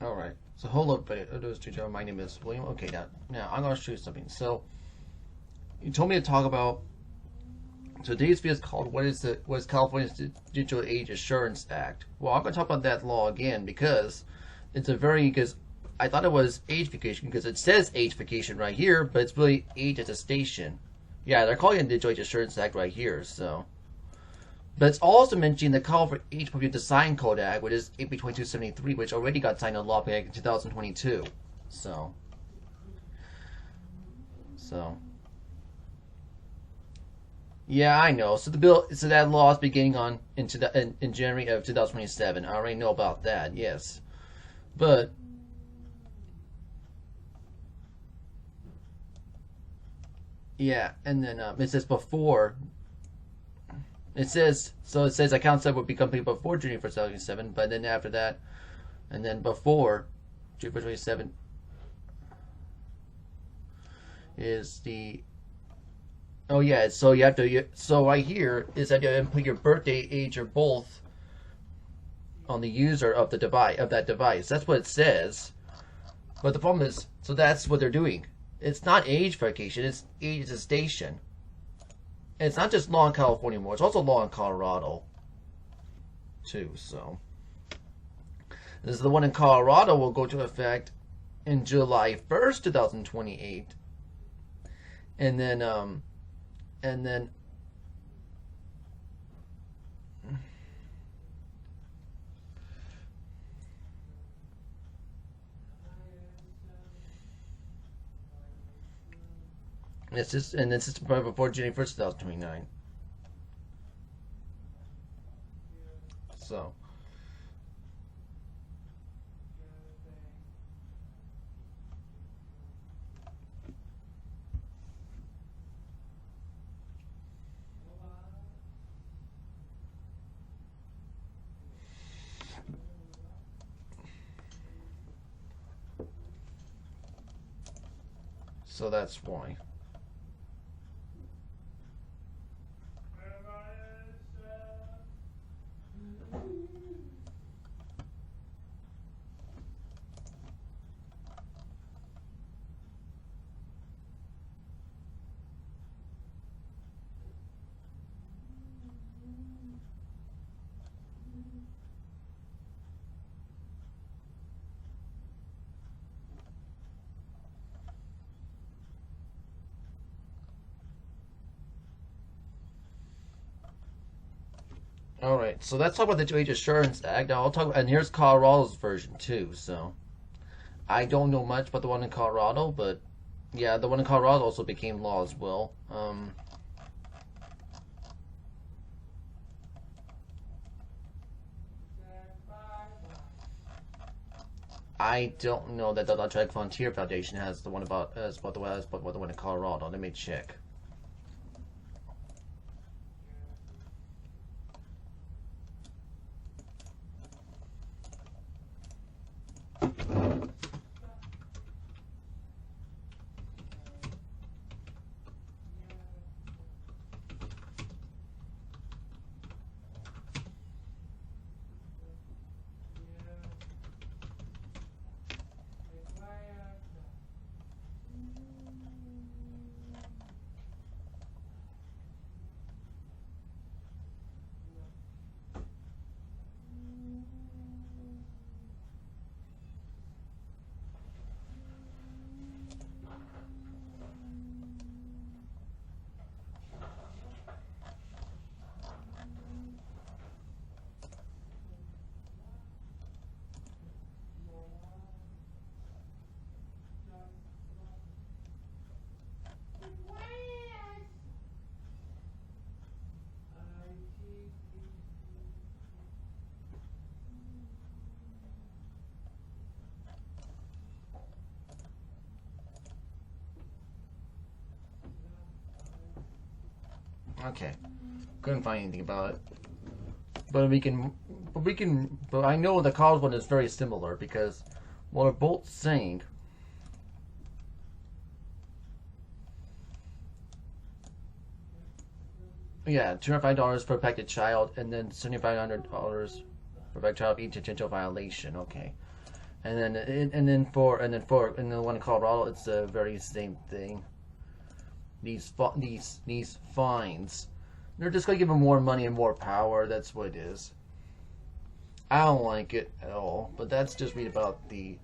Alright. So hold up, those two gentlemen. My name is William. Okay, now I'm gonna show you something. So you told me to talk about. So today's video is called what is California's Digital Age Assurance Act? Well, I'm gonna talk about that law again because because I thought it was age vacation because it says age vacation right here, but it's really age attestation. Yeah, they're calling it Digital Age Assurance Act right here. So. But it's also mentioning the call for Age Appropriate Design Code Act, which is AB 2273, which already got signed into law back in 2022. So, so yeah, I know. So that law is beginning in January of 2027. I already know about that. Yes, but yeah, and then it says before. It says account set will be complete before June 1st, 2007, but then after that, and then before June 1st, 2027 is the. Oh yeah, so you have to. So right here is that you input your birthday, age, or both on the user of that device. That's what it says. But the problem is, so that's what they're doing. It's not age verification; it's age attestation. And it's not just law in California anymore; it's also law in Colorado too. So this is the one in Colorado will go to effect in July 1st, 2028, and then and then this is probably before January 1st, 2029. So that's why. All right, so let's talk about the Age Assurance Act. Now I'll talk, and here's Colorado's version too. So I don't know much about the one in Colorado, but yeah, the one in Colorado also became law as well. I don't know that the Electronic Frontier Foundation has the one about the one in Colorado. Let me check. Okay, couldn't find anything about it, but I know the college one is very similar because, well, they're both saying. Yeah, $205 per affected child, and then $7,500 per affected child of each potential violation. Okay, And the one in Colorado, it's the very same thing. These fines, they're just gonna give them more money and more power. That's what it is. I don't like it at all, but that's just read about the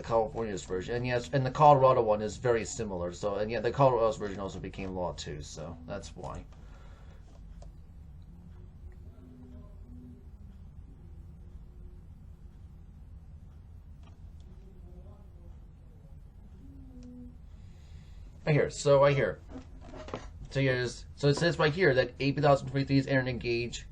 California's version. And yes, and the Colorado one is very similar. So, and yeah, the Colorado's version also became law too. So that's why. Right here. So right here. So it says right here that 8,043's Aaron Gates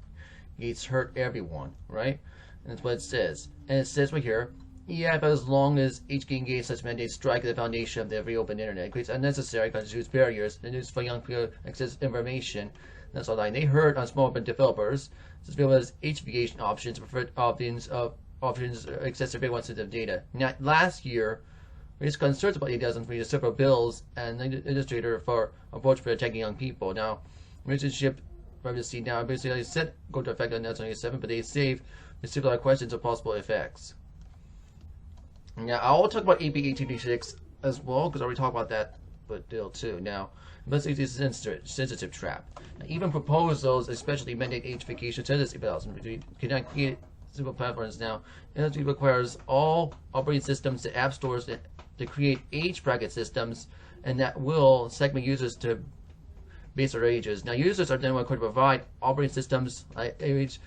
hurt everyone, right? And that's what it says. And it says right here, yeah, but as long as each engage such mandates strike the foundation of the free open internet, it creates unnecessary constitutes barriers and is for young people to access information. That's all they hurt on small developers, as well as HVation options, preferred options access everyone's sensitive data. Now, last year, raised concerns about 8,003 several bills and the administrator for approach for attacking young people. Now, relationship privacy now basically said go to effect on 1997, but they save the similar questions of possible effects. Now, I'll talk about AB 1886 as well, because I already talked about that deal too. Now, investigate the sensitive trap. Now, even proposals, especially mandate age vacation, says this 8,000 cannot create simple platforms now. It requires all operating systems to app stores to create age bracket systems, and that will segment users to based on their ages. Now, users are then required to provide operating systems age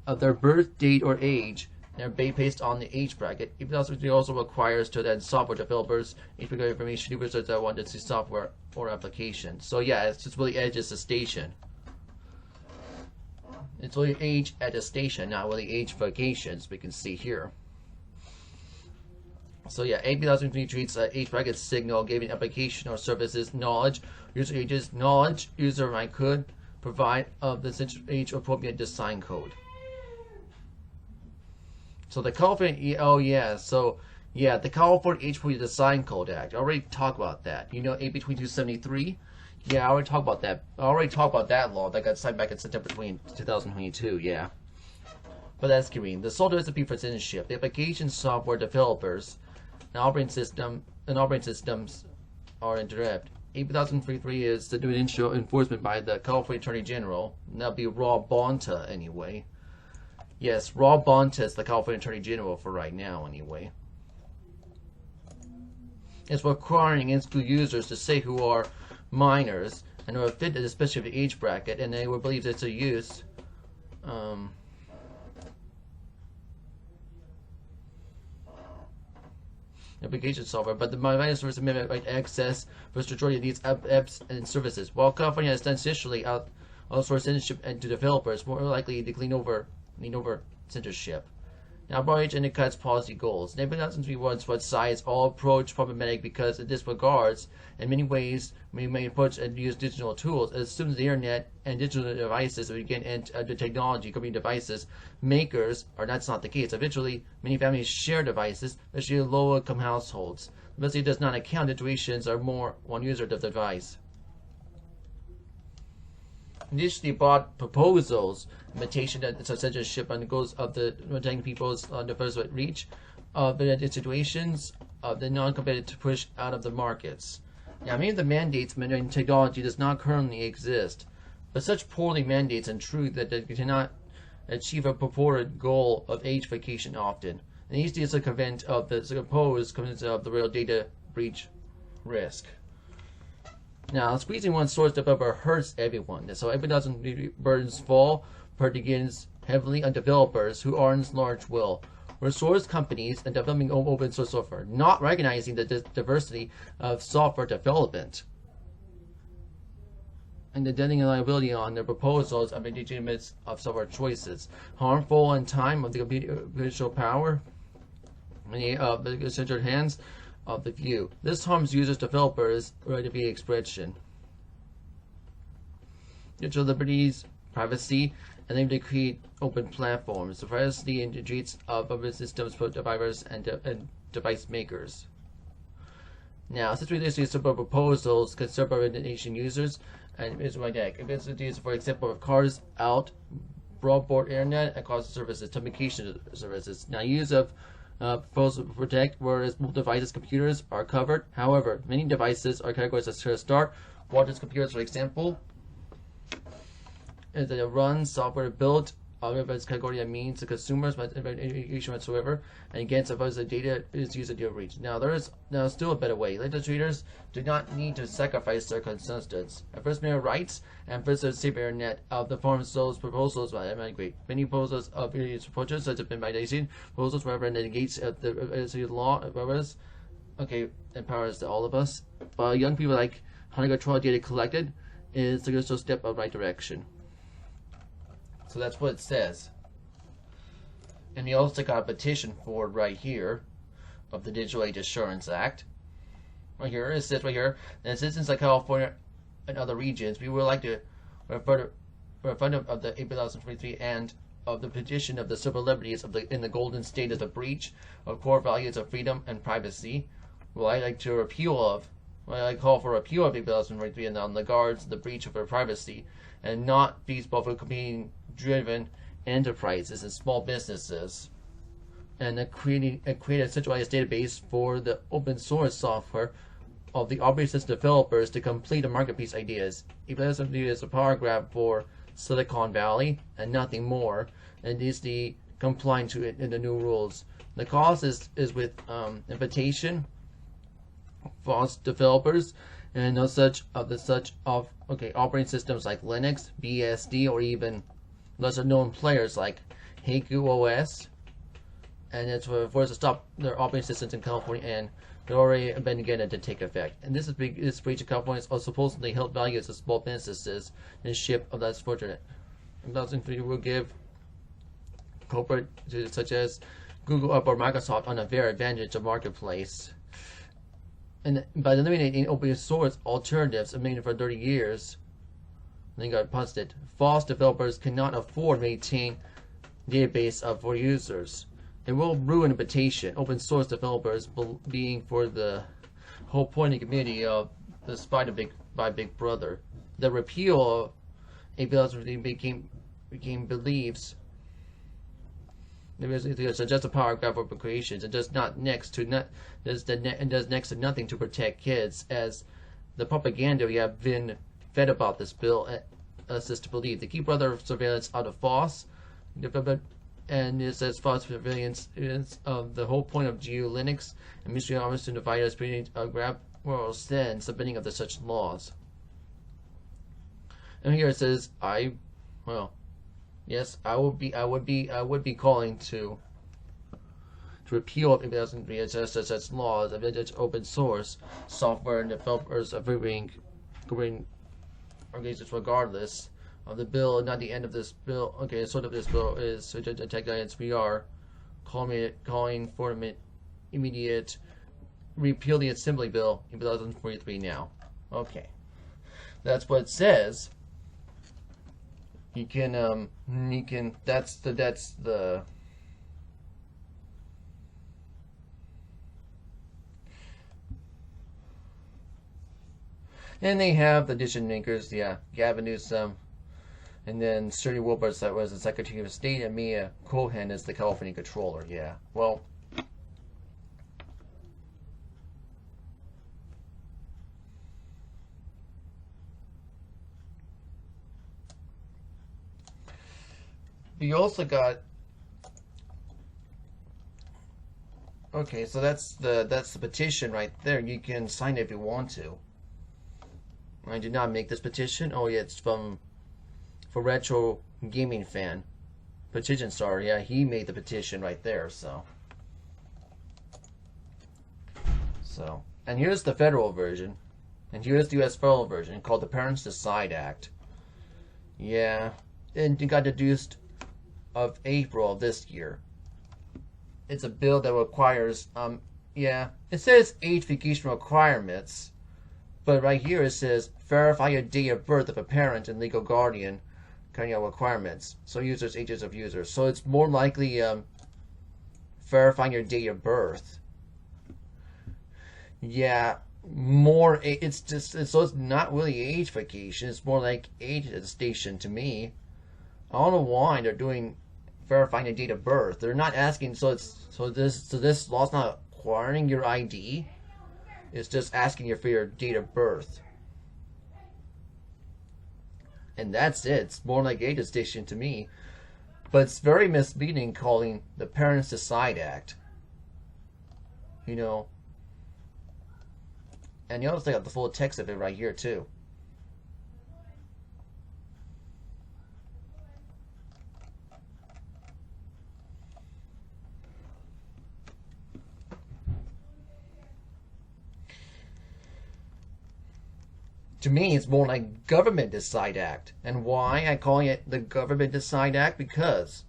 of their birth date or age. They're based on the age bracket. It also requires to then software developers age bracket information users that want to see software or applications. So yeah, it's just really age as a station. It's really age at a station, not really age vacations. We can see here. So yeah, 8,003 treats age bracket signal, giving application or services knowledge, user ages, knowledge user might could provide of the age appropriate design code. So the California, the California Age Appropriate Design Code Act. I already talked about that. You know, AB 2273. Yeah, I already talked about that. I already talked about that law that got signed back in September 2022. Yeah, but that's green. The sole recipe for citizenship. The application software developers and operating systems are interrupt. 8033 is the new initial enforcement by the California Attorney General. And that'll be Rob Bonta anyway. Yes, Rob Bonta is the California Attorney General for right now anyway. It's requiring in-school users to say who are minors and who are fit to the specific age bracket, and they will believe it's a use. Application software, but the minus First Amendment right access for the majority of these apps and services. While California has essentially outsourced censorship to developers, more likely to lean over censorship. Now, Barrage undercuts policy goals. Neighborhood 2001 what size all approach problematic because it disregards, in many ways, we may approach and use digital tools. As soon as the internet and digital devices begin into the technology, company devices, makers, or that's not the case. Eventually, many families share devices, especially low-income households. But it does not account situations are more one user of the device. Initially brought proposals, imitation and censorship on the goals of the protecting people's diverse reach of the situations of the non-competitive push out of the markets. Now, many of the mandates mandating technology does not currently exist, but such poorly mandates in truth that they cannot achieve a purported goal of age vacation often. And these deals are convent of the supposed convent of the real data breach risk. Now, squeezing one source developer hurts everyone. So every dozen burdens fall, begins heavily on developers who are in large will. Resource companies and developing open source software, not recognizing the diversity of software development. And the dealing liability on their proposals of legitimate of software choices. Harmful in time of the computational power, many of the centered hands of the few. This harms users, developers, right to be expression. Digital liberties, privacy, and then they create open platforms. The privacy and treats of open systems for developers and device makers. Now, since we list these simple proposals, can serve our nation users, and it's my deck. If it's used, for example, of cars out, broadband internet, and cost services, communication services. Now, use of proposed to protect, whereas mobile devices, computers are covered. However, many devices are categorized as to start. Watches, computers, for example, is that it runs software built of its category that means the consumers must information whatsoever, and again, suppose the data is used at your reach. Now, there is now still a better way. Legislators do not need to sacrifice their consensus. At First Amendment rights and First Savior Net of the forms those proposals by migrate. Many proposals of various approaches, such as privatization proposals, wherever that negates the law, okay, empowers all of us. But young people like how to control data collected is the first step of right direction. So that's what it says. And we also got a petition for right here of the Digital Age Assurance Act. Right here, it says right here, that citizens of California and other regions, we would like to refer of the 2023 and of the petition of the civil liberties of in the golden state of the breach of core values of freedom and privacy. Well, I like to repeal of, well, I call for repeal of 2023 and on the guards the breach of our privacy and not feasible for competing driven enterprises and small businesses, and create a centralized database for the open source software of the operating system developers to complete the marketplace ideas. EPSMD is a power grab for Silicon Valley and nothing more, and needs to be compliant to it in the new rules. The cost is with invitation, false developers, and no such of operating systems like Linux, BSD, or even lesser known players like Heiku OS, and it's for to stop their operating systems in California, and they're already been getting to take effect. And this breach of California's supposedly held values of small businesses and ship of that's fortunate. 2003 will give corporate such as Google or Microsoft on a fair advantage of marketplace. And by eliminating open source alternatives made for 30 years, they got posted. False developers cannot afford to maintain database for users. It will ruin reputation. Open source developers being for the whole point of the community of the spite of by Big Brother. The repeal of APLs became beliefs. It's just a power grab for creations. It does next to nothing to protect kids, as the propaganda we have been fed about this bill us to believe. The key brother surveillance out of false, and it says false surveillance is the whole point of Linux and mystery arms to divide us, creating a grab moral sense submitting of the such laws. And here it says, yes, I would be calling to repeal of 2003 such laws of open source software and developers of everything organizations regardless of the bill. Not the end of this bill. Okay, sort of this bill is to attack guidance. We are calling for immediate repeal the assembly bill in 2043 now. Okay, that's what it says. You can that's the and they have the decision makers, yeah, Gavin Newsom, and then Sturdy Wilbur that was the Secretary of State, and Mia Cohen is the California Controller. Yeah, well, you also got, okay, so that's the petition right there. You can sign it if you want to. I did not make this petition. Oh yeah, it's for Retro Gaming Fan. Petition star, yeah, he made the petition right there, so. And here's the federal version. And here's the US federal version called the Parents Decide Act. Yeah. And it got introduced of April of this year. It's a bill that requires yeah, it says age verification requirements, but right here it says verify your date of birth of a parent and legal guardian kind of requirements. So users, ages of users. So it's more likely verifying your date of birth. Yeah, more. It's so it's not really age verification. It's more like age attestation to me. I don't know why they're doing verifying a date of birth. They're not asking. So this law's not requiring your ID. It's just asking you for your date of birth. And that's it. It's more like a distinction to me. But it's very misleading calling the Parents Decide Act. You know. And you also got the full text of it right here too. To me, it's more like Government Decide Act. And why I call it the Government Decide Act? Because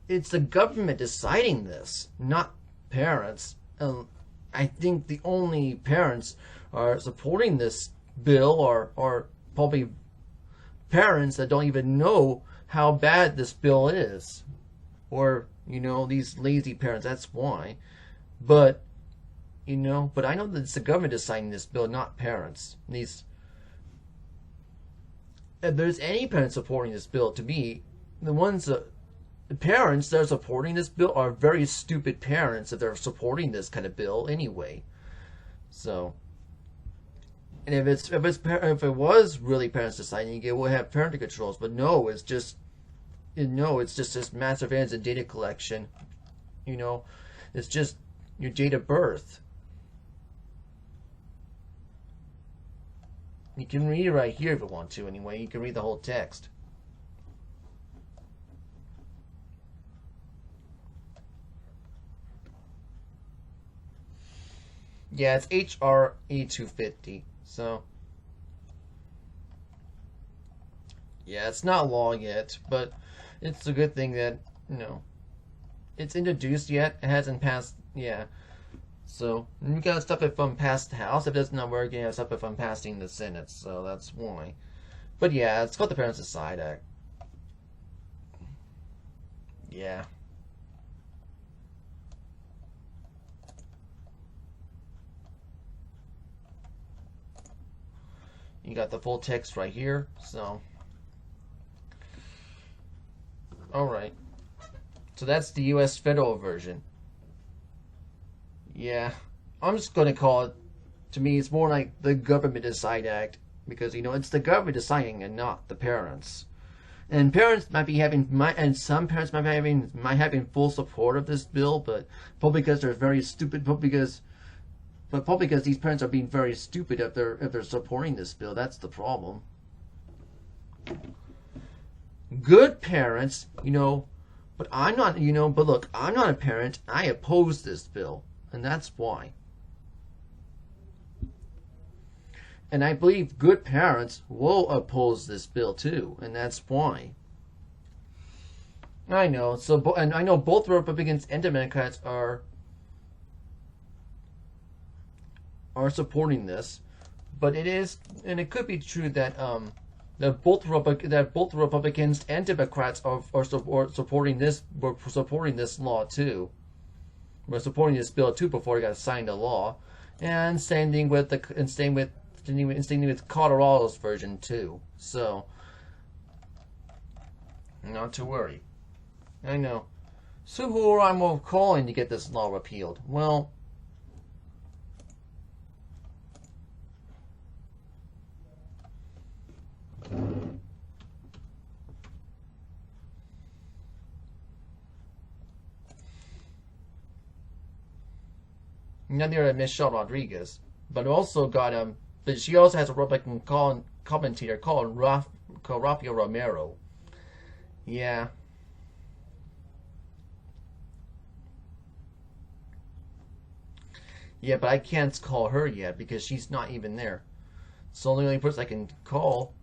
it's the government deciding this, not parents. I think the only parents are supporting this bill are probably parents that don't even know how bad this bill is. Or, you know, these lazy parents, that's why. But I know that it's the government deciding this bill, not parents. If there's any parents supporting this bill, to me, the parents that are supporting this bill are very stupid parents if they're supporting this kind of bill anyway. So, and if it was really parents deciding, it would have parenting controls. But no, it's just this massive ads and data collection. It's just your date of birth. You can read it right here if you want to, anyway. You can read the whole text. Yeah, it's HR 250. So, yeah, it's not law yet, but it's a good thing that, it's introduced yet. It hasn't passed, yeah. So, you gotta stop it from past the House. If it doesn't work, you gotta stop it from passing the Senate. So, that's why. But yeah, it's called the Parents Decide Act. Yeah. You got the full text right here. So, alright. So, that's the U.S. federal version. Yeah, I'm just going to call it, to me, it's more like the Government Decide Act, because, it's the government deciding and not the parents. And parents might be and some parents might having full support of this bill, but probably because they're very stupid, probably because these parents are being very stupid if they're supporting this bill. That's the problem. Good parents, but I'm not, but look, I'm not a parent. I oppose this bill. And that's why. And I believe good parents will oppose this bill too, and that's why. I know. And I know both Republicans and Democrats are supporting this, but it could be true that both Republicans and Democrats are supporting this law too. We're supporting this bill too before it got signed into law, and staying with Colorado's version too. So, not to worry. I know. So who am I calling to get this law repealed? Well, neither Michelle Rodriguez, but also got but she also has a Republican commentator called Rafael Romero. Yeah. Yeah, but I can't call her yet because she's not even there. So the only person I can call.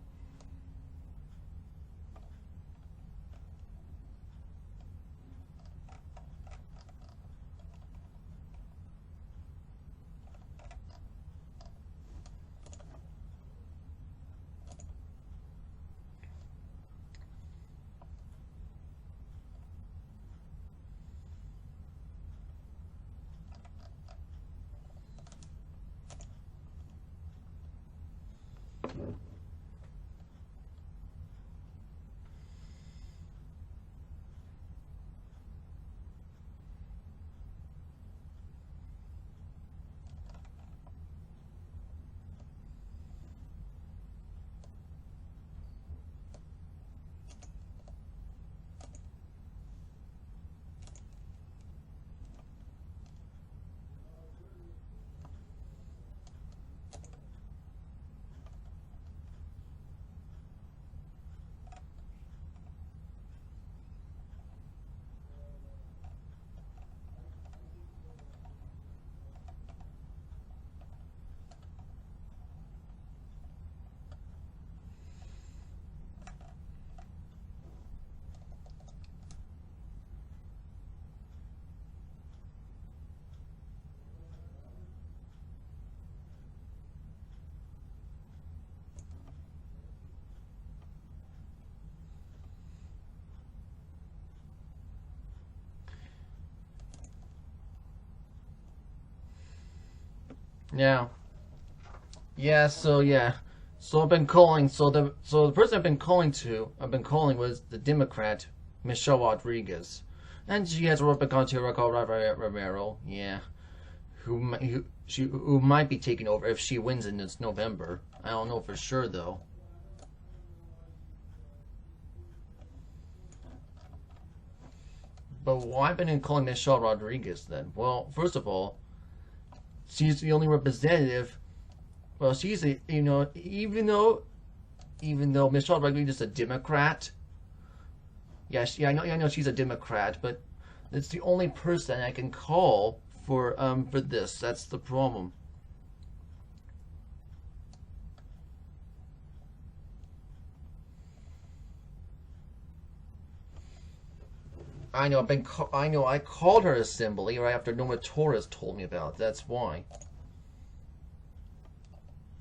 Yeah. Yeah, so yeah. So I've been calling so the person I've been calling was the Democrat Michelle Rodriguez. And she has a Republican called Romero, yeah. Who might be taking over if she wins in this November. I don't know for sure though. But why have I been calling Michelle Rodriguez then? Well, first of all, she's the only representative. Well, she's a, even though Michelle Rodriguez is a Democrat. Yes, yeah, I know she's a Democrat, but it's the only person I can call for this. That's the problem. I know I called her assembly right after Norma Torres told me about it. That's why.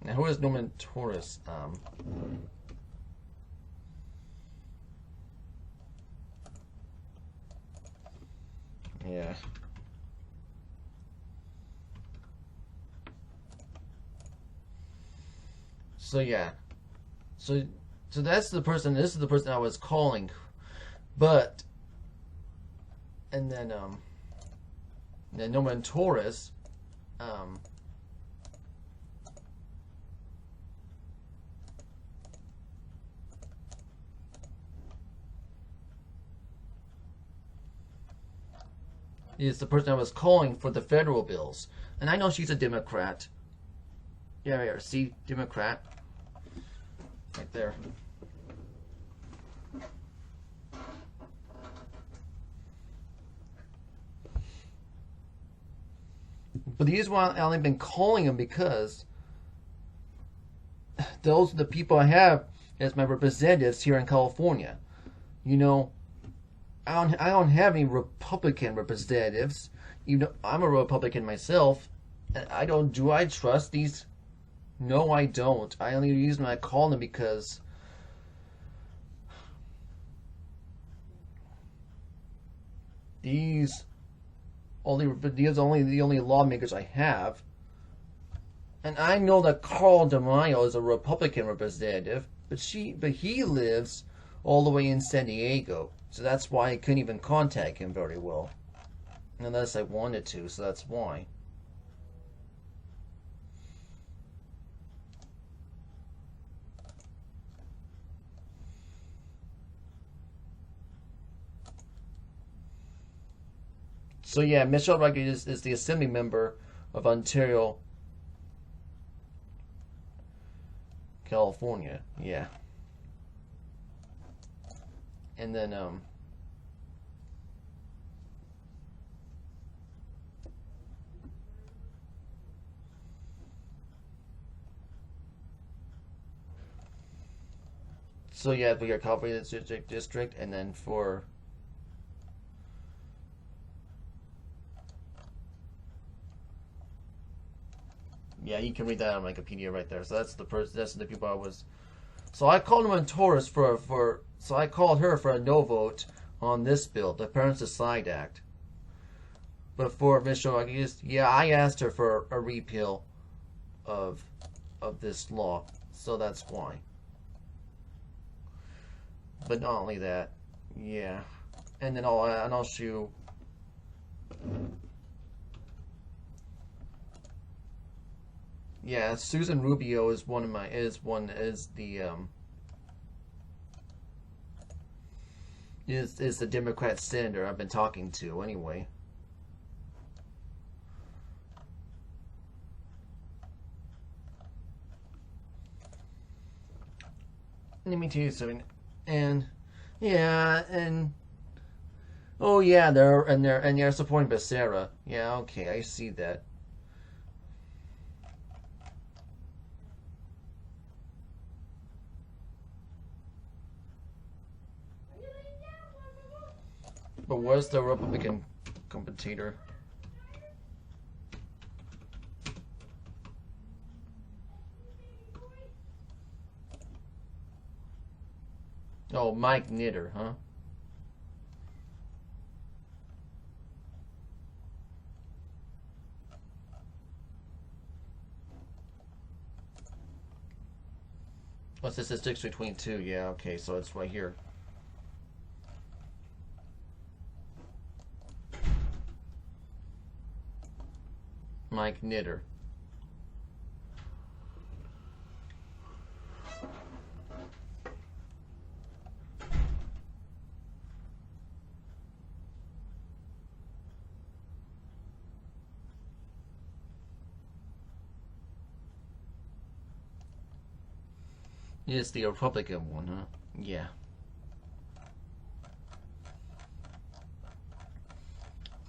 Now who is Norma Torres? Yeah. So yeah. So that's the person. This is the person I was calling, but and then Norman Torres, um, is the person I was calling for the federal bills, and I know she's a Democrat. Yeah, yeah. See, Democrat, right there. But the reason why I've only been calling them because those are the people I have as my representatives here in California. You know, I don't have any Republican representatives. You know, I'm a Republican myself, and do I trust these? No, I don't. I only use them. I call them because these only the only lawmakers I have. And I know that Carl DeMaio is a Republican representative, but he lives all the way in San Diego, so that's why I couldn't even contact him very well, unless I wanted to. So that's why. So yeah, Michelle Rodriguez is the assembly member of Ontario, California. Yeah. And then so yeah, we got California district, and then for yeah, you can read that on Wikipedia right there. So that's the person. That's the people I was. So I called him on Taurus So I called her for a no vote on this bill, the Parents Decide Act. But for Michelle Rodriguez, yeah, I asked her for a repeal of this law. So that's why. But not only that, yeah, and then I'll show. Yeah, Susan Rubio is one of my is the Democrat senator I've been talking to anyway. Let me tell you something, and yeah, and oh yeah, they're supporting Becerra. Yeah, okay, I see that. But where's the Republican competitor? Oh, Mike Knitter, huh? What's this? It sticks between two. Yeah, okay, so it's right here. Mike Knitter. It's the Republican one, huh? Yeah.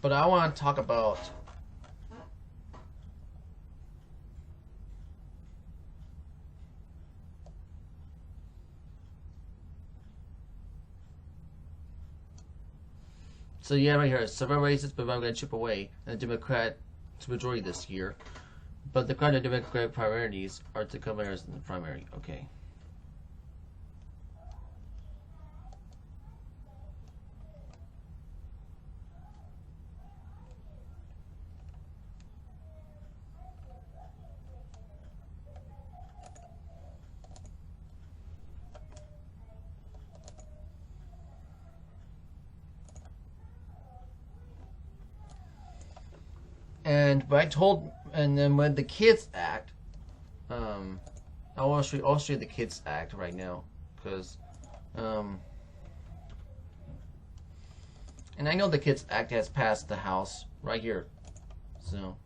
But I want to talk about so yeah, right here, several races, but I'm going to chip away, and the Democrat majority this year. But the kind of Democratic priorities are to come in the primary. Okay. And then when the Kids Act, I'll show you the Kids Act right now, because, and I know the Kids Act has passed the House right here, so.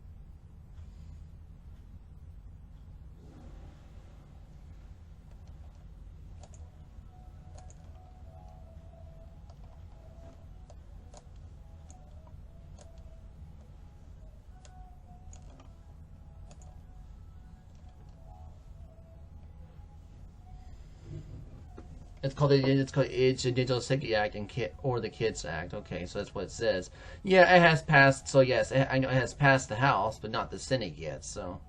It's called the Digital Security Act or the Kids Act. Okay, so that's what it says. Yeah, it has passed. So yes, I know it has passed the House, but not the Senate yet. So,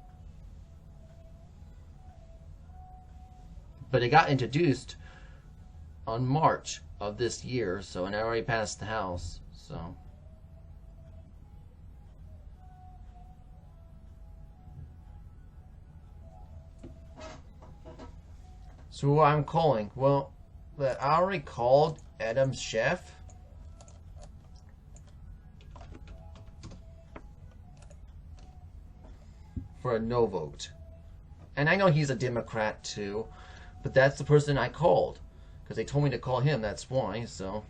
but it got introduced on March of this year. So, and it already passed the House. So. So who I'm calling? Well, I already called Adam Schiff. For a no vote. And I know he's a Democrat too, but that's the person I called. Because they told me to call him, that's why, so.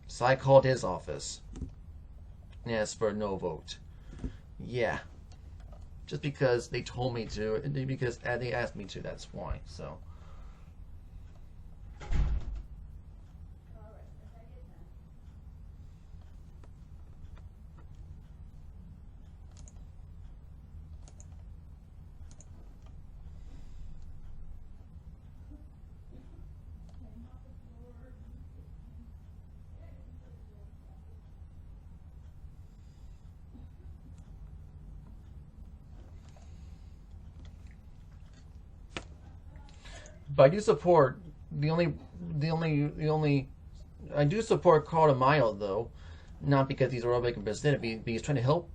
So I called his office and asked for a no vote. Yeah. Just because they told me to, and because they asked me to, that's why, so. But I do support I do support Carl DeMaio though, not because he's a Republican president, but he's trying to help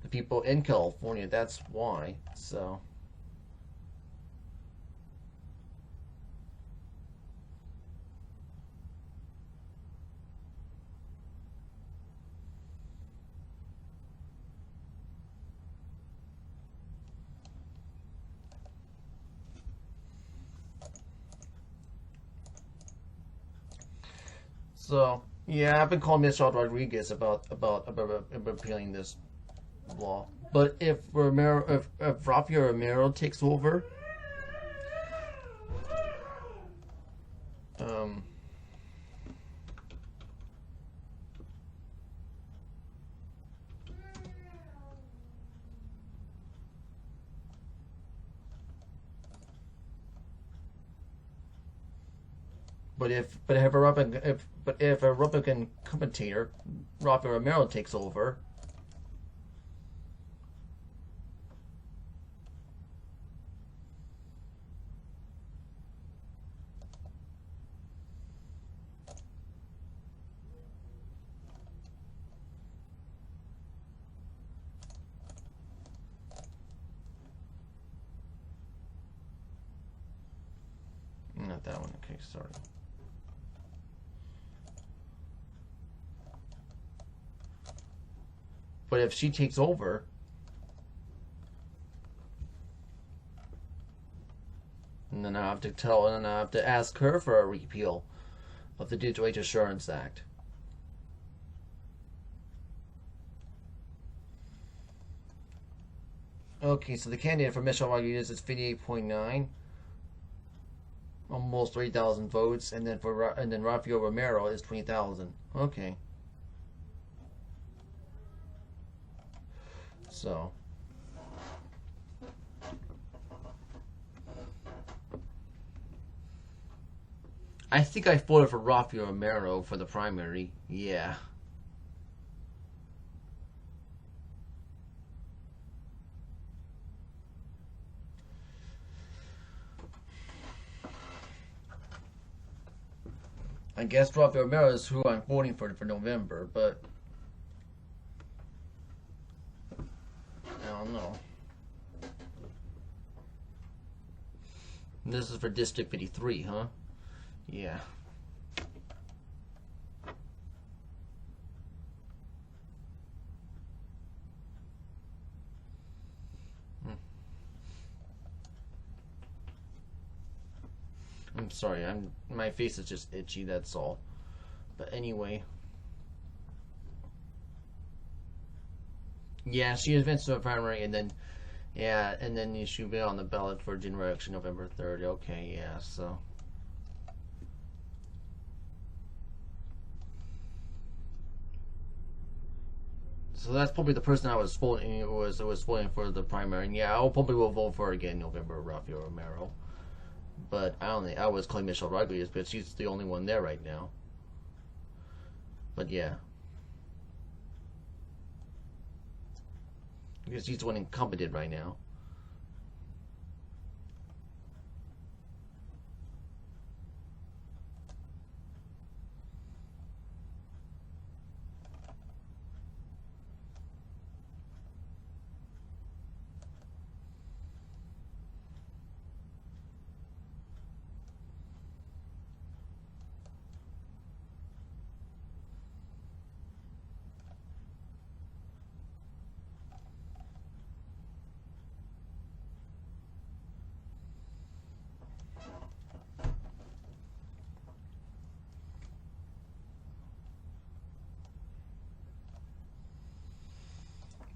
the people in California. That's why. So. So yeah, I've been calling Mr. Rodriguez about repealing this law. But if Rafael Romero takes over, um, but if a Republican commentator, Rafael Romero, takes over, not that one. Okay, sorry. But if she takes over, and then I have to tell, and then I have to ask her for a repeal of the Digital Age Assurance Act. Okay, so the candidate for Michelle Rodriguez is 58.9, almost 3,000 votes, and then Rafael Romero is 20,000. Okay. So. I think I voted for Rafael Romero for the primary. Yeah. I guess Rafael Romero is who I'm voting for November, but I don't know. This is for District 53, huh? Yeah. I'm sorry, my face is just itchy, that's all. But anyway. Yeah, she advanced to a primary and then she'll be on the ballot for general election November 3rd. Okay, yeah, so that's probably the person I was voting voting for the primary. And yeah, I probably will vote for her again in November, Rafael Romero. But I was calling Michelle Rodriguez, but she's the only one there right now. But yeah. Because she's the one incompetent right now.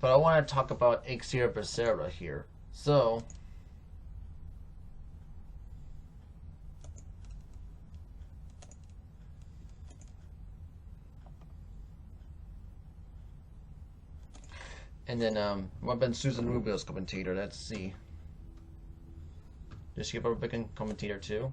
But I want to talk about Ixir Becerra here. So, and then what about Susan Rubio's commentator? Let's see. Does she have a Republican commentator too?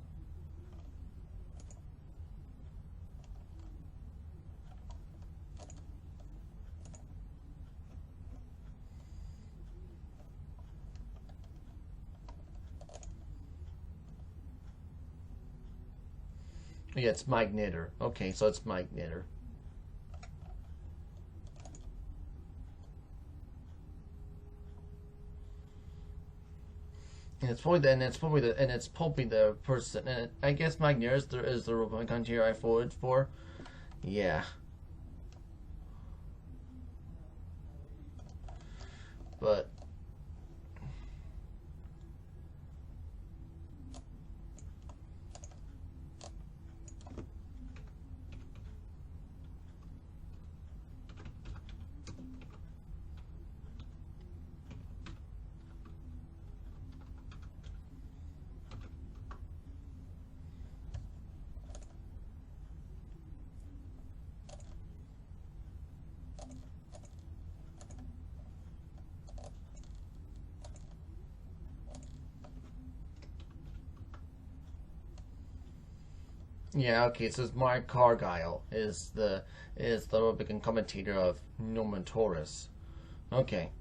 Yeah, it's Mike Knitter. Okay, so it's Mike Knitter. And it's probably the person. And I guess Mike Knitter is the Republican here I voted for. Yeah. But yeah, okay, so it's Mark Cargyle is the Republican commentator of Norman Torres. Okay.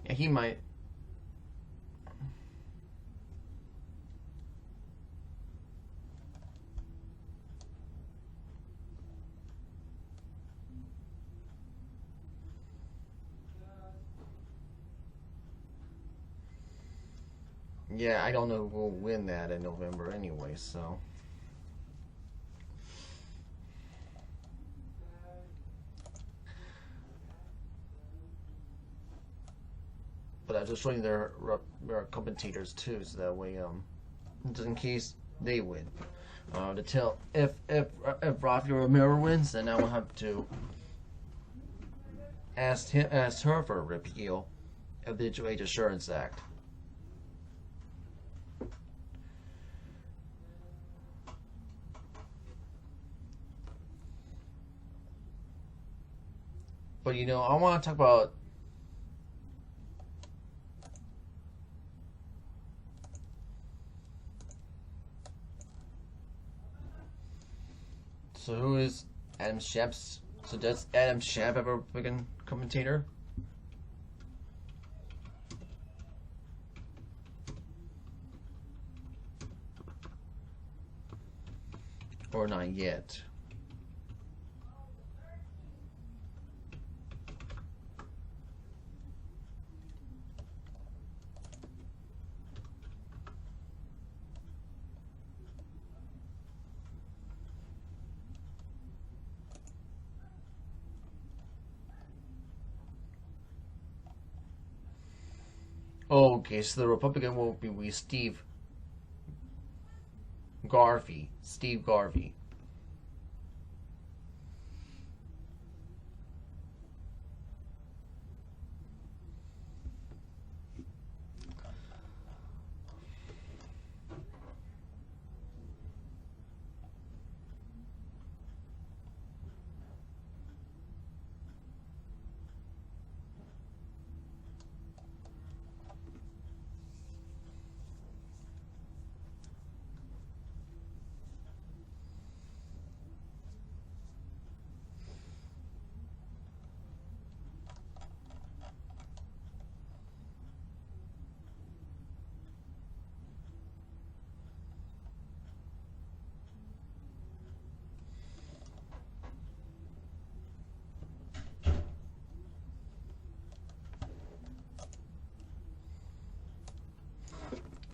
Yeah, he might. Yeah, I don't know who will win that in November anyway, so. But I'm just showing their commentators too, so that way, just in case they win. To tell if Rafael Romero wins, then I will have to ask her for a repeal of the Digital Age Assurance Act. But I want to talk about. So who is Adam Schaff's? So does Adam Schaff have a Republican commentator? Or not yet? Okay, so the Republican will be with Steve Garvey. Steve Garvey.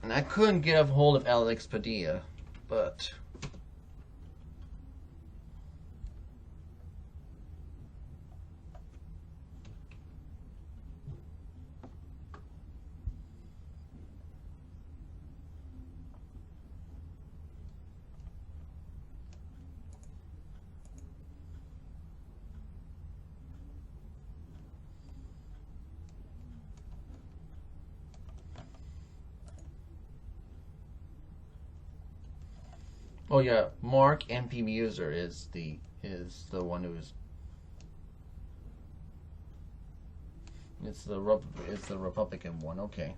And I couldn't get a hold of Alex Padilla, but oh yeah, Mark MP Muser is the one who's it's the Republican one. Okay.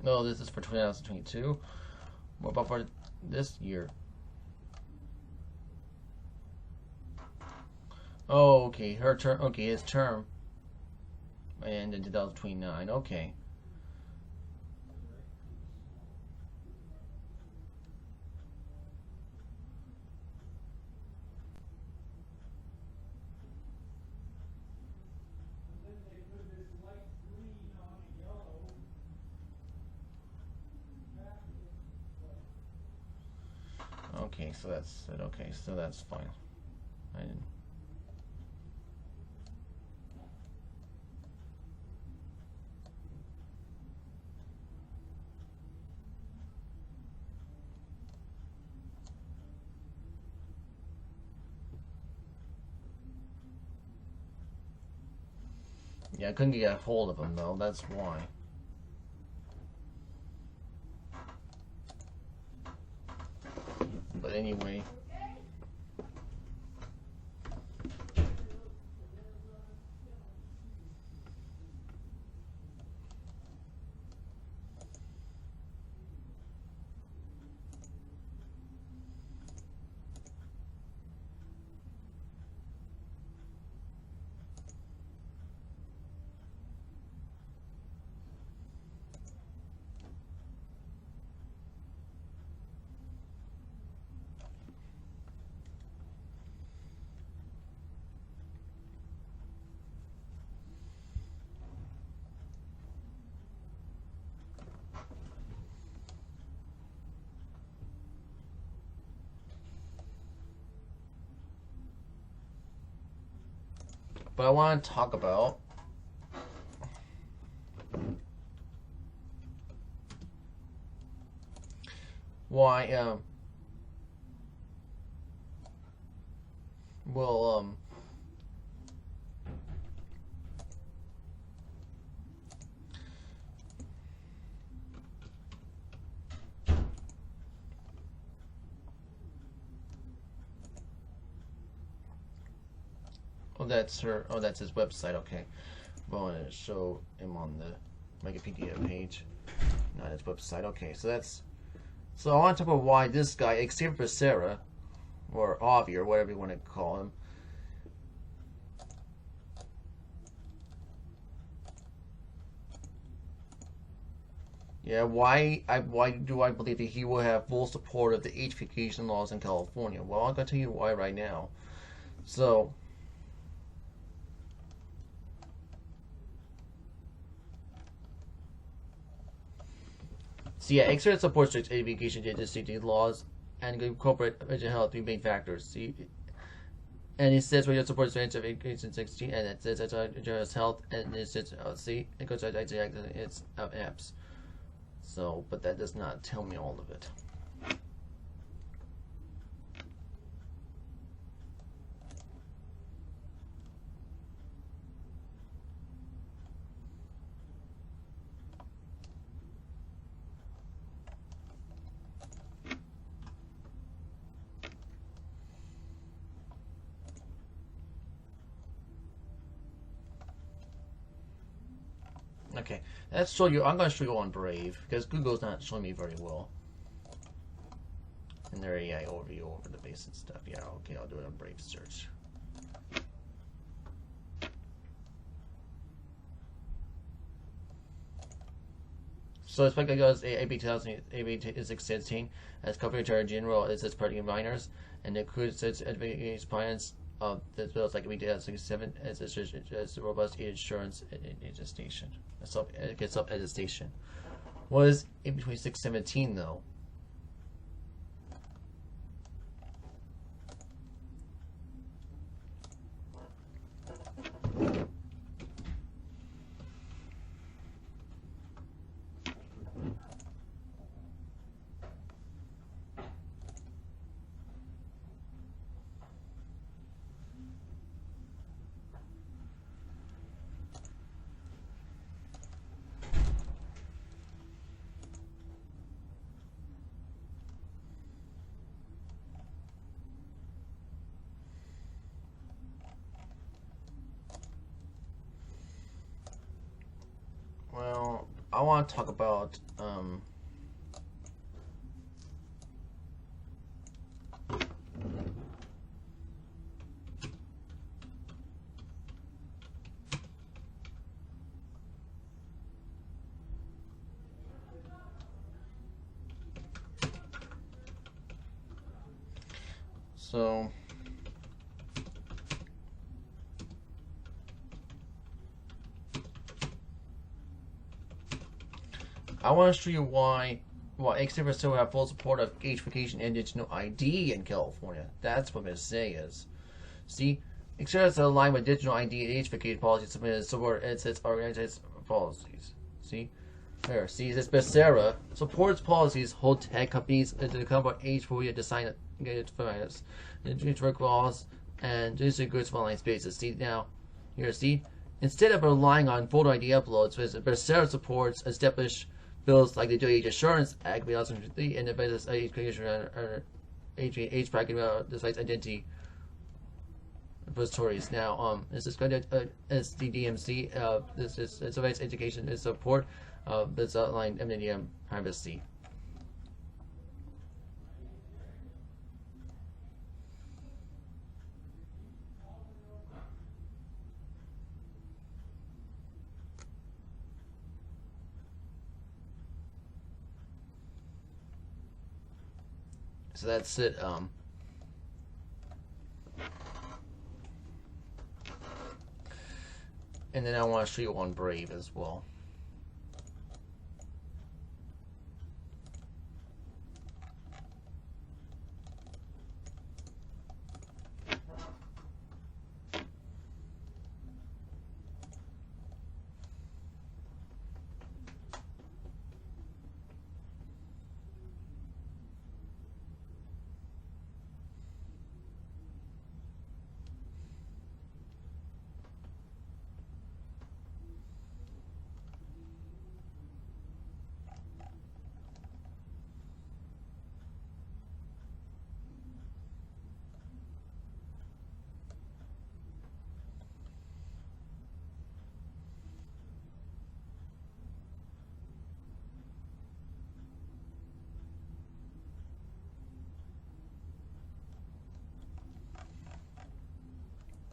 No, this is for 2022. What about for this year? Oh, okay. Her term. Okay, his term. And in 2029. Okay. Okay, so that's it. Okay, so that's fine. I didn't. Yeah, I couldn't get a hold of him though. That's why. But anyway. But I want to talk about why well oh, that's her. Oh, that's his website. Okay. Well, I'm gonna show him on the Wikipedia page, not his website. Okay, so that's. So I want to talk about why this guy, Xavier Becerra, or Avi, or whatever you want to call him. Yeah, why do I believe that he will have full support of the age vacation laws in California? Well, I'm gonna tell you why right now. So. So yeah, exert supports strict education safety laws and corporate mental health three main factors. See, and it says where it supports the range of education 16, and it says it's address health, and it says see, it goes to it's apps. So, but that does not tell me all of it. Okay, let's show you. I'm going to show you on Brave because Google's not showing me very well. And their AI overview over the basic stuff. Yeah, okay, I'll do it on Brave search. So it's like it goes AB 2000, AB 616 as compared to our general is its party minors and includes its advocates clients of the bills like AB 2067 as its robust insurance attestation. Self-attestation. What is AB 2617 though? Well, I want to talk about so I want to show you why Xavier still have full support of gamification and digital ID in California. That's what I'm going to say is. See, Xavier is aligned with digital ID and gamification policies submitted support its organized policies. See? There, see, this Becerra supports policies hold tech companies to come about age for you to sign it, get it finance, work laws, and digital goods for online spaces. See now, here, see, instead of relying on photo ID uploads, Becerra supports established bills like the Age Assurance Act, 2003, and the business age bracket the site's identity repositories. Now, this is going to as the DMC. This is surveillance education is support of this outline MDM privacy. So that's it. And then I want to show you on Brave as well.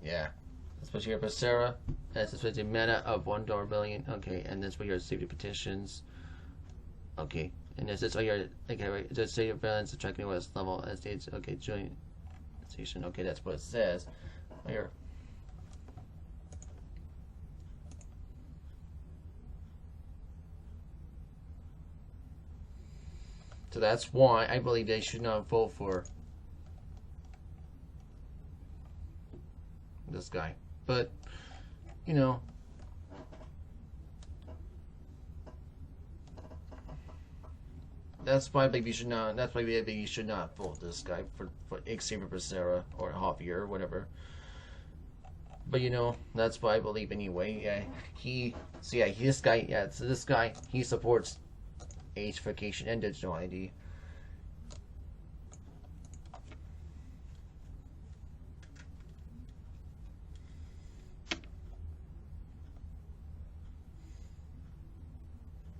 Yeah. Especially your Becerra. That's especially mana of $1 billion. Okay, and this where your safety petitions. Okay. And this is all your okay, right? Just say your balance attracting what level as states. Okay, joint station. Okay, that's what it says. Here. So that's why I believe they should not vote for this guy. But, you know, that's why I believe you should not. That's why I believe you should not vote this guy for Xavier Becerra or Javier or whatever. But you know, that's what I believe anyway. Yeah, this guy. Yeah, so this guy he supports age verification and digital ID.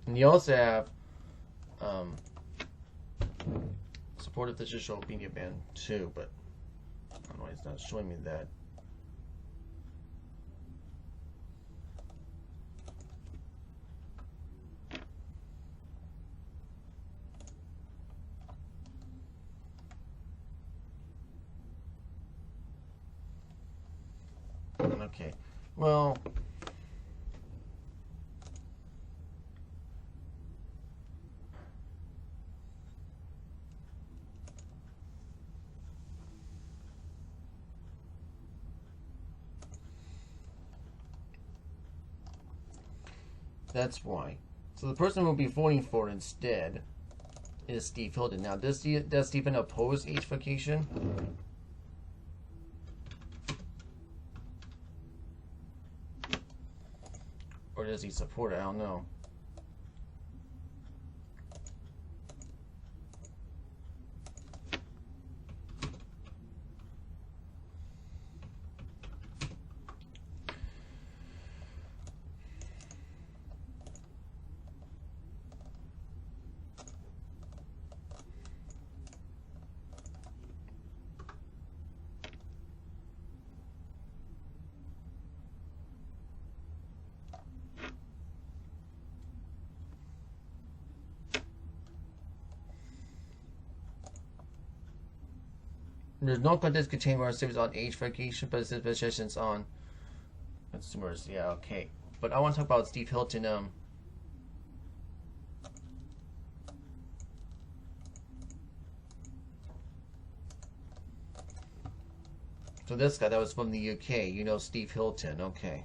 And you also have supportive digital media ban too, but I don't know why it's not showing me that. Okay, well, that's why. So the person we'll be voting for instead is Steve Hilton. Now, does Stephen oppose age vacation? Or does he support it? I don't know. There's no contest contained where savings on age verification, but it says restrictions on consumers. Yeah, okay. But I want to talk about Steve Hilton. So this guy that was from the UK, you know Steve Hilton, okay.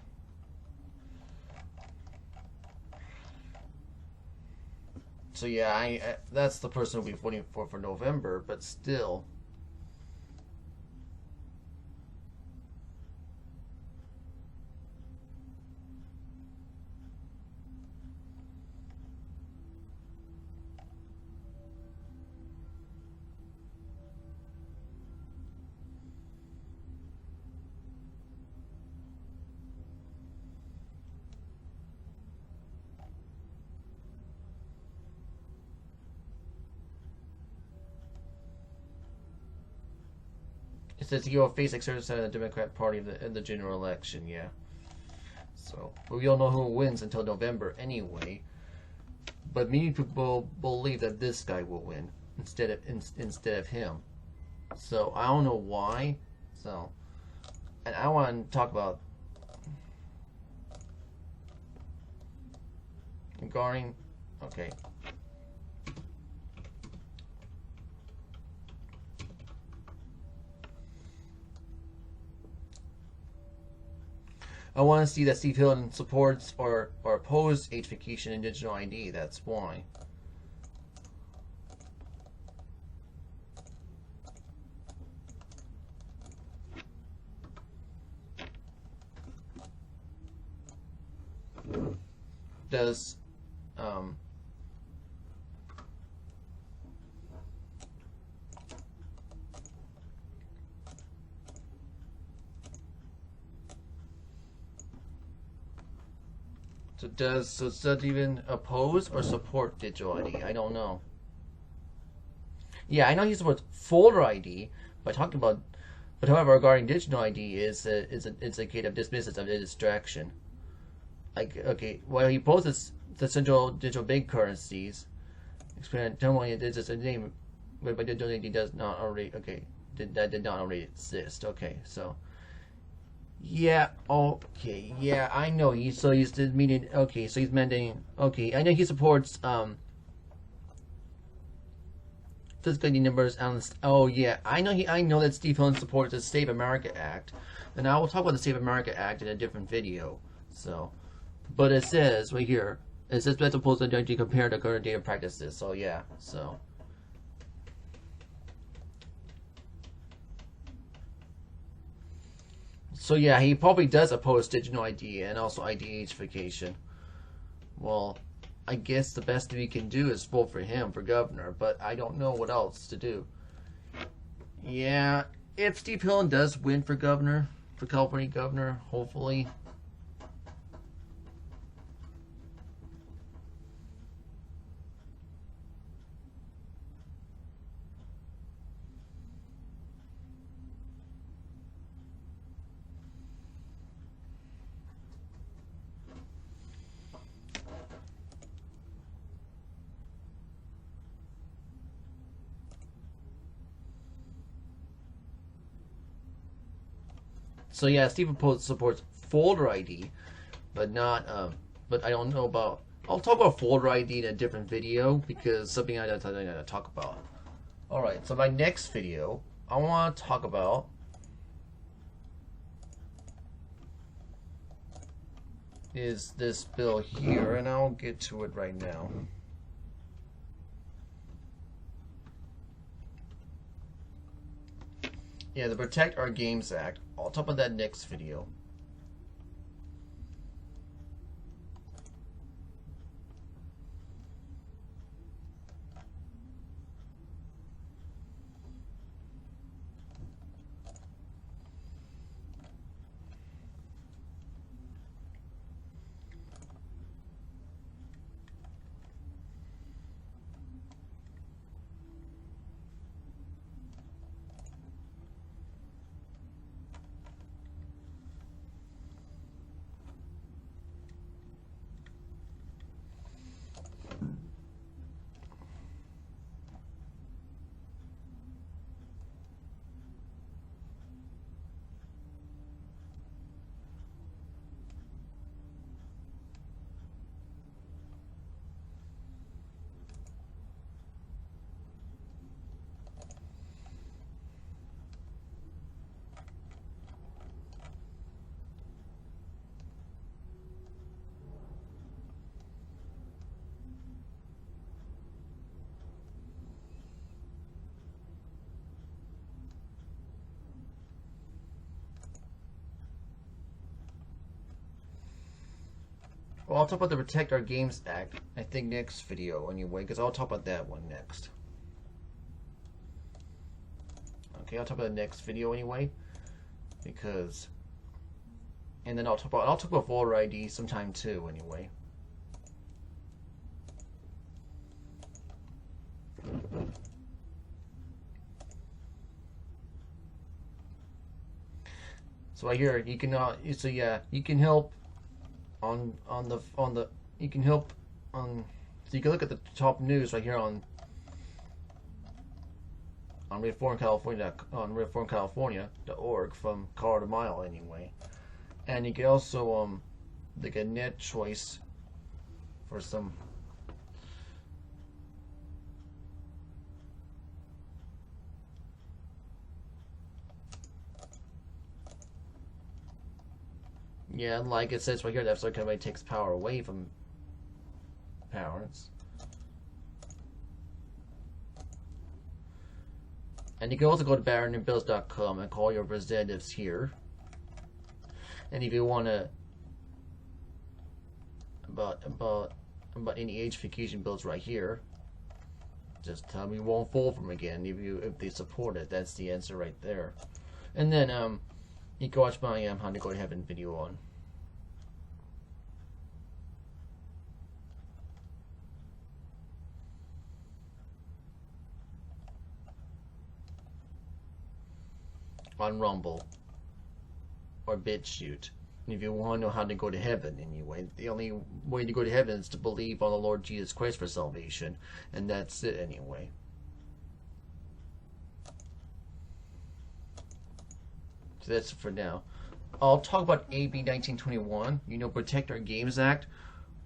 So yeah, I that's the person we'll be voting for November, but still. It says he will face exercise of the Democrat Party in the general election, yeah. So, but we don't know who wins until November anyway. But many people believe that this guy will win instead of him. So I don't know why. So, and I want to talk about regarding. Okay. I want to see that Steve Hilton supports or opposes age vacation and digital ID. That's why. Does does that even oppose or support digital ID? I don't know. Yeah, I know he supports folder ID, but talking about But however, regarding digital ID it's a case of dismissive of a distraction. Like, okay, well, he poses the central digital bank currencies. Experimentally, it is a name, but digital ID does not already. Okay, that did not already exist. Okay, so yeah, okay, yeah, I know. He's meaning. Okay, so he's mandating. Okay, I know he supports physical ID numbers. Oh yeah, I know that Steve Hillen supports the Save America Act, and I will talk about the Save America Act in a different video. So. But it says right here, it says that's supposed to compare the current data practices. So yeah, so yeah, he probably does oppose digital ID and also IDH-ification. Well, I guess the best we can do is vote for him for governor, but I don't know what else to do. Yeah, if Steve Hillen does win for governor, for California governor, hopefully. So yeah, Stephen Post supports folder ID, but not. But I don't know about. I'll talk about folder ID in a different video because something I gotta talk about. All right, so my next video, I want to talk about is this bill here, and I'll get to it right now. Yeah, the Protect Our Games Act. I'll talk about that next video. Well, I'll talk about the Protect Our Games Act, I think, next video anyway, because I'll talk about that one next. Okay, I'll talk about the next video anyway, because, and then I'll talk about voter ID sometime too anyway. So right here, you can so yeah, you can help on the you can help on, so you can look at the top news right here on reformcalifornia.org from car to mile anyway, and you can also like a net choice for some. Yeah, like it says right here, that if somebody takes power away from parents. And you can also go to barronandbills.com and call your representatives here. And if you want to about any age-ification bills right here, just tell me you won't vote for them again if they support it. That's the answer right there. And then you can watch my How to Go to Heaven video on. on Rumble or BitChute. And if you want to know how to go to heaven, anyway, the only way to go to heaven is to believe on the Lord Jesus Christ for salvation, and that's it anyway. So that's it for now. I'll talk about AB 1921, Protect Our Games Act.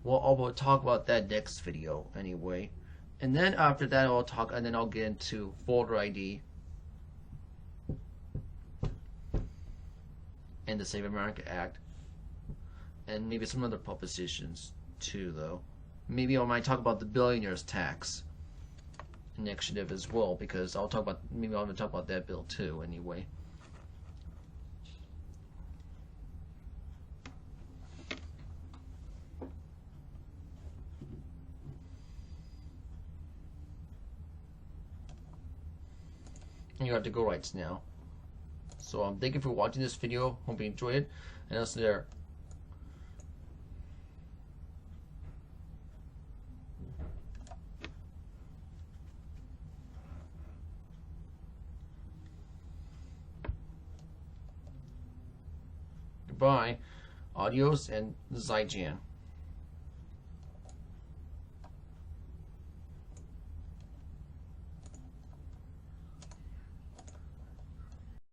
Well, I'll talk about that next video anyway. And then after that, I'll get into voter ID and the Save America Act, and maybe some other propositions too, though. Maybe I might talk about the billionaires tax initiative as well, because I'll talk about that bill too anyway. You have to go rights now. So thank you for watching this video. Hope you enjoyed it. And I'll see you there. Goodbye. Adios and Zaijian.